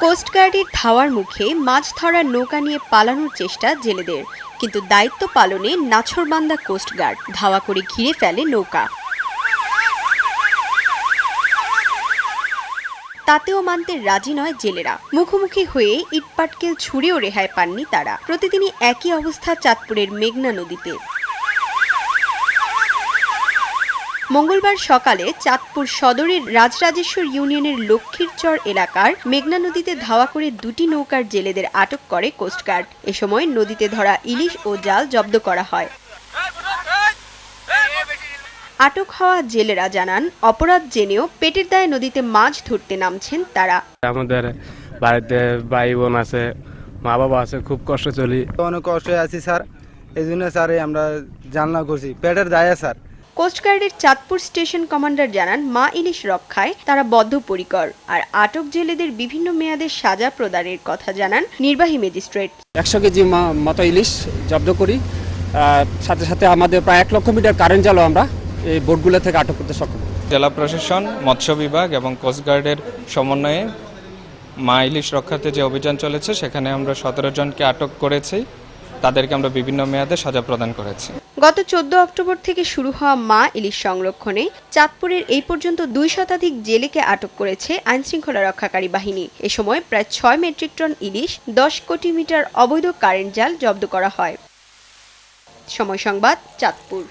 কোস্টগার্ডের ধাওয়ার মুখে মাছ ধরার নৌকা নিয়ে পালানোর চেষ্টা জেলেদের, কিন্তু দায়িত্ব পালনে নাছোড়বান্দা কোস্টগার্ড ধাওয়া করে ঘিরে ফেলে নৌকা। তাতেও মানতে রাজি নয় জেলেরা। মুখোমুখি হয়ে ইটপাটকেল ছুঁড়েও রেহাই পাননি তারা। প্রতিদিনই একই অবস্থা চাঁদপুরের মেঘনা নদীতে। মঙ্গলবার সকালে চাঁদপুর সদরের রাজরাজেশ্বর ইউনিয়নের লক্ষ্মীরচর এলাকার মেঘনা নদীতে ধাওয়া করে দুটি নৌকার জেলেদের আটক করে কোস্টগার্ড। এ সময় নদীতে ধরা ইলিশ ও জাল জব্দ করা হয়। আটক হওয়া জেলেরা জানান, অপরাধ জেনেও পেটের দায়ে নদীতে মাছ ধরতে নামছেন তারা। আমাদের বাড়িতে ভাই বোন আছে, মা বাবা আছে, খুব কষ্ট চলি, অনেক কষ্টে আছি স্যার। এই জন্য স্যার আমরা জানলা করছি পেটের দায়ে স্যার। কোস্টগার্ডের চাঁদপুর স্টেশন কমান্ডার জানান, মা ইলিশ রক্ষায় তারা বদ্ধপরিকর। আর আটক জেলেদের বিভিন্ন মেয়াদের সাজা প্রদানের কথা জানান নির্বাহী ম্যাজিস্ট্রেট। 100 কেজি মতো ইলিশ জব্দ করি, সাথে সাথে আমাদের প্রায় 1 লক্ষ মিটার কারেন্ট জালও আমরা এই বোটগুলো থেকে আটক করতে সক্ষম। জেলা প্রশাসন, মৎস্য বিভাগ এবং কোস্টগার্ডের সমন্বয়ে মা ইলিশ রক্ষার্থে যে অভিযান চলেছে সেখানে আমরা 17 জনকে আটক করেছি। তাদেরকে আমরা বিভিন্ন মেয়াদে সাজা প্রদান করেছি। গত 14 অক্টোবর থেকে শুরু হওয়া মা ইলিশ সংরক্ষণে চাঁদপুরের এই পর্যন্ত 2 শতাধিক জেলেকে আটক করেছে আইনশৃঙ্খলা রক্ষাকারী বাহিনী। এ সময় প্রায় 6 মেট্রিক টন ইলিশ, 10 কোটি মিটার অবৈধ কারেন্ট জাল জব্দ করা হয়। সময় সংবাদ, চাঁদপুর।